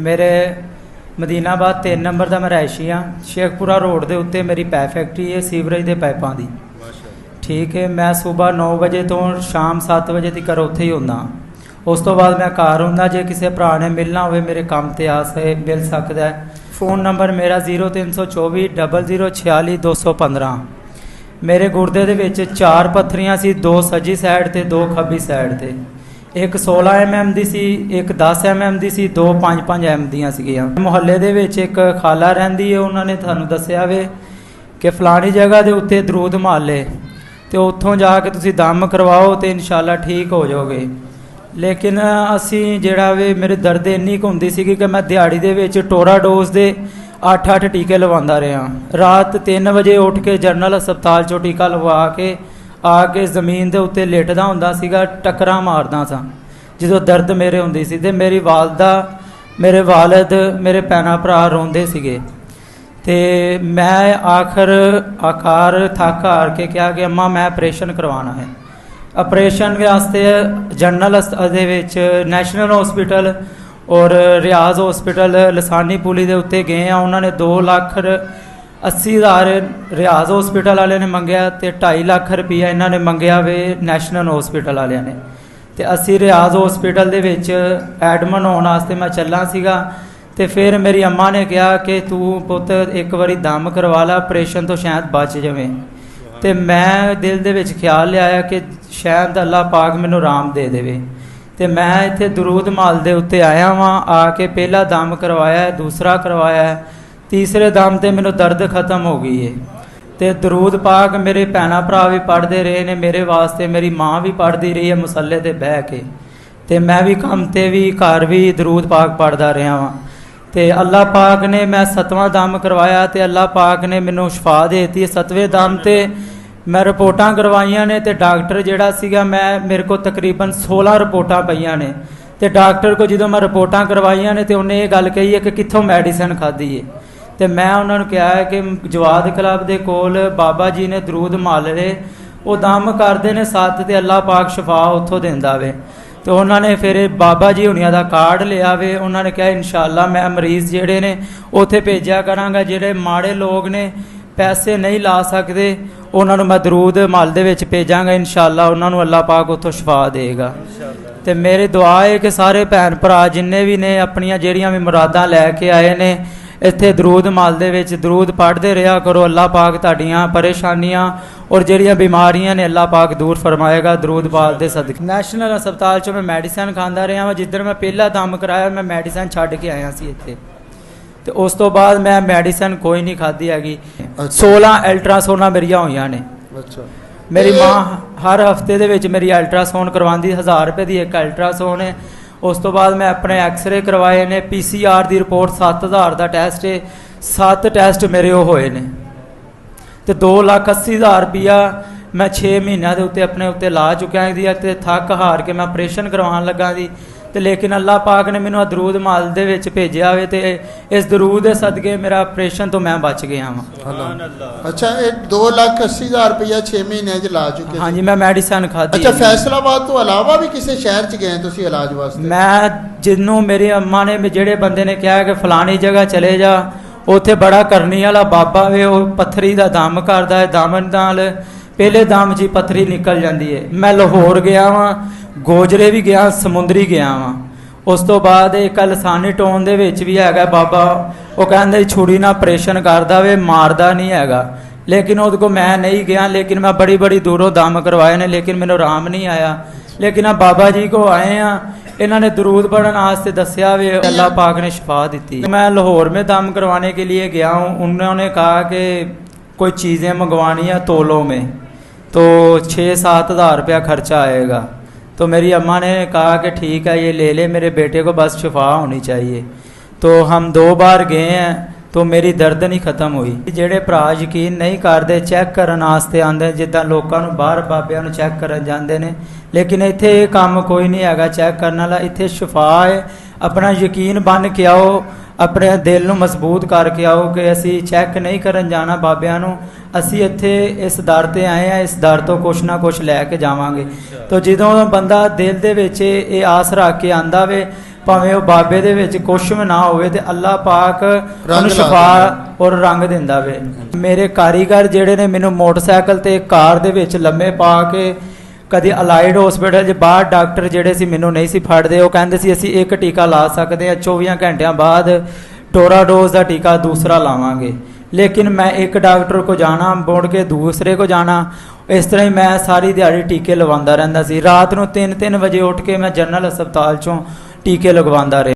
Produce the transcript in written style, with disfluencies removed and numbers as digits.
मेरे मदीनाबाद 3 नंबर का मैं रहायशी हाँ। शेखपुरा रोड के उत्ते मेरी पैप फैक्ट्री है सीवरेज के पाइपों की। ठीक है, मैं सुबह 9 बजे तो शाम 7 बजे तक उत्थे ही होंदा। उस तो बाद मैं घर होंदा। जे किसी भरा ने मिलना हो मेरे काम ते आ मिल सकता है। फ़ोन नंबर मेरा 0324 00 46 215। मेरे गुरदे दे विच 4 पत्थरियां सी, 2 सज्जी साइड ते 2 खब्बी साइड ते। एक 16 mm दी सी, एक 10 mm दी सी, 2 5-5 mm दियां सीगियां। मुहल्ले दे विच एक खाला रहिंदी है, उन्होंने थानू दस्सिया वे कि फलानी जगह दे उत्ते दरूद माले तो उत्थों जाके तुसी दम करवाओ तो इंशाल्लाह ठीक हो जाओगे। लेकिन असी जिहड़ा वे मेरे दर्द इन्नी कुछ हुंदी सी कि मैं दिहाड़ी दे विच टोरा डोज दे 8-8 टीके लवांदा रहा। रात 3 बजे उठ के जनरल हस्पताल चों टीका लवा के आके ज़मीन के उत्ते लेटदा हुंदा सीगा, टक्करां मारदा सा जो दर्द मेरे हुंदी सी। ते मेरी वालदा, मेरे वालद, मेरे भैन भरा रोंदे सीगे। ते मैं आकार थक हार के कहा कि अम्मा मैं ऑपरेशन करवाना है। ऑपरेशन वास्ते जनरल दे विच नैशनल हॉस्पिटल और रियाज हॉस्पिटल लसानी पुली के उत्ते गए हैं। उन्होंने 2,80,000 रियाज हॉस्पिटल वाले ने मंगया तो 2.5 लाख रुपया इन्होंने मंगया वे नैशनल हॉस्पिटल वाले ने। तो असी रियाज हॉस्पिटल दे विच एडमिट होने वास्ते मैं चलना सीगा। तो फिर मेरी अम्मा ने कहा कि तू पुत एक बारी दम करवा ला, ऑपरेशन तो शायद बच जाए। तो मैं दिल दे विच ख्याल लिया कि शायद अल्लाह पाक मैनू आराम दे देवे। तो मैं इत्थे दरूद माल दे उत्ते आया वहाँ, आके पहला दम करवाया, दूसरा करवाया, तीसरे दम ते मैनू दर्द खत्म हो गई है। तो दरूद पाक मेरे भैन भरा भी पढ़ते रहे ने, मेरे वास्ते मेरी माँ भी पढ़ती रही है मुसल्ले ते बह के। तो मैं भी काम ते भी घर भी दरूद पाक पढ़ता रहा वहाँ। तो अल्लाह पाक ने मैं 7वां दम करवाया तो अल्लाह पाक ने मैनू शफा देती। 7वें दम ते मैं रिपोर्टां करवाइयां ने। तो डॉक्टर जिहड़ा सीगा मैं मेरे को तकरीबन 16 रिपोर्टां पईयां ने। तो डॉक्टर को जो मैं रिपोर्टां करवाइयां ने तो उन्हें ये गल कही है कि कित्थों मैडिसन खाधी है। तो मैं उन्होंने कहा है कि जवाद क्लब के कोल बाबा जी ने दरूद मालरे वो दम करते हैं 7 तो अल्लाह पाक शफा उत्थों देंदा वे। तो उन्होंने फिर बाबा जी हुनिया का कार्ड लिया वे। उन्होंने कहा इंशाल्लाह मैं मरीज़ जिहड़े ने उत्थे भेजा करांगा। जिहड़े माड़े लोग ने पैसे नहीं ला सकते उन्होंने मैं दरूद माल दे विच भेजांगा, इंशाल्लाह उन्होंने अल्लाह पाक उत्थों शफा देगा। तो मेरी दुआ है कि सारे भैन भरा जिन्ने भी ने अपनियां जिहड़ियां भी मुरादां लैके आए ने इत्थे दरूद माल दे विच दरूद पढ़ते रहा करो। अल्लाह पाक तुहाडियां परेशानियां और जिहड़ियां बीमारियां ने अल्लाह पाक दूर फरमाएगा दरूद पाल दे सदके। नैशनल हस्पताल चों मैं मैडिसन खांदा रहा वां। जिद्धर मैं पहला दम कराया मैं मैडिसन छड्ड के आया सी इत्थे। तो उस तो बाद मैं मैडिसन कोई नहीं खाधी हैगी। 16 अल्ट्रासाउंडां मेरियां होईयां ने। मेरी माँ हर हफ्ते दे विच मेरी अल्ट्रासाउंड करवांदी। 1000 रुपये की एक अल्ट्रासाउंड है। उस तो बाद मैं अपने एक्सरे करवाए ने। PCR की रिपोर्ट 7000 का टैसट है। 7 टैसट मेरे वो होए ने। तो 2,80,000 रुपया मैं 6 महीनों के उत्ते अपने उत्ते ला चुकिया दी। तो थक हार के मैं ऑपरेशन करवान लगा दी। तो लेकिन अल्लाह पाक ने मैनू दरूद माल दे विच भेजिया वे। तो इस दरूद के सदके मेरा ऑपरेशन तो मैं बच गया हाँ। अच्छा, 2,80,000 रुपया 6 महीने ला चुके? हाँ जी, मैं मैडिसन खाधी। अच्छा, फैसलाबाद तो अलावा भी किसी शहर च गए तुसीं इलाज वास्ते? मैं जिन्हों मेरी अम्मा ने जिहड़े बंदे ने कहा कि फलानी जगह चले जा, उत्थे बड़ा करनी वाला बाबा वे, वो पत्थरी का दम करता है। दम नाल पहले दम च पत्थरी निकल जाती है। मैं लाहौर गया वहाँ, गोजरे भी गया, समुंदरी गया वहाँ। उस तो बाद एक लसानी टोन दे विच भी हैगा बाबा, वो कहंदे छुरी ना ऑपरेशन करदा वे, मारदा नहीं हैगा। लेकिन उहदे को मैं नहीं गया। लेकिन मैं बड़ी बड़ी दूरों दम करवाए ने, लेकिन मैनू आराम नहीं आया। लेकिन अब बाबा जी को आए हैं, इन्होंने दरूद पढ़ने वास्ते दस्या वे, अल्लाह पाक ने शफा दी। मैं लाहौर में दम करवाने के लिए गया हूँ। उन्होंने कहा कि कोई चीज़ें मंगवानी है तोलों में, तो 6-7 हज़ार रुपया खर्चा आएगा। तो मेरी अम्मा ने कहा कि ठीक है ये ले ले, मेरे बेटे को बस शफा होनी चाहिए। तो हम 2 बार गए हैं तो मेरी दर्द नहीं खत्म हुई। जेड़े भरा यकीन नहीं करते चैक करने वास्ते आते, जिदा लोगों बाहर बाबिया चैक करन जाते हैं, लेकिन इत्थे ये काम कोई नहीं है चैक करने वाला। इत्थे शफा है। अपना यकीन बन के आओ, अपने दिल नूं मजबूत करके आओ कि असी चैक नहीं करन जाना बाबिया नूं, असी इत्थे इस दर ते आए हैं, इस दर तो कुछ ना कुछ लैके जावांगे। तो जदों बंदा दिल दे विच ये आस रख के आंदा वे, ਭਾਵੇਂ ਉਹ ਬਾਬੇ ਦੇ ਵਿੱਚ ਕੁਛ ਵੀ ਨਾ ਹੋਵੇ ਤੇ ਅੱਲਾਹ ਪਾਕ ਉਹਨੂੰ ਲਾ ਸ਼ਿਫਾ ਔਰ ਰੰਗ ਦਿੰਦਾ ਵੇ। ਮੇਰੇ ਕਾਰੀਗਰ ਜਿਹੜੇ ਨੇ ਮੈਨੂੰ ਮੋਟਰਸਾਈਕਲ ਤੇ ਕਾਰ ਦੇ ਵਿੱਚ ਲੰਮੇ ਪਾ ਕੇ ਕਦੇ ਅਲਾਈਡ ਹਸਪੀਟਲ 'ਚ ਬਾਹਰ ਡਾਕਟਰ ਜਿਹੜੇ ਸੀ ਮੈਨੂੰ ਨਹੀਂ ਸੀ ਫੜਦੇ, ਉਹ ਕਹਿੰਦੇ ਸੀ ਅਸੀਂ ਇੱਕ ਟੀਕਾ ਲਾ ਸਕਦੇ ਹਾਂ, 24 ਘੰਟਿਆਂ ਬਾਅਦ ਟੋਰਾਡੋਜ਼ ਦਾ ਟੀਕਾ ਦੂਸਰਾ ਲਾਵਾਂਗੇ। ਲੇਕਿਨ ਮੈਂ ਇੱਕ ਡਾਕਟਰ ਕੋ ਜਾਣਾ ਮੁੜ ਕੇ ਦੂਸਰੇ ਕੋ ਜਾਣਾ, ਇਸ ਤਰ੍ਹਾਂ ਹੀ ਮੈਂ ਸਾਰੀ ਦਿਹਾੜੀ ਟੀਕੇ ਲਗਵਾਉਂਦਾ ਰਹਿੰਦਾ ਸੀ। ਰਾਤ ਨੂੰ 3-3 ਵਜੇ ਉੱਠ ਕੇ ਮੈਂ ਜਨਰਲ ਹਸਪਤਾਲ 'ਚੋਂ ਟੀਕੇ ਲਗਵਾਉਂਦਾ ਰਿਹਾ।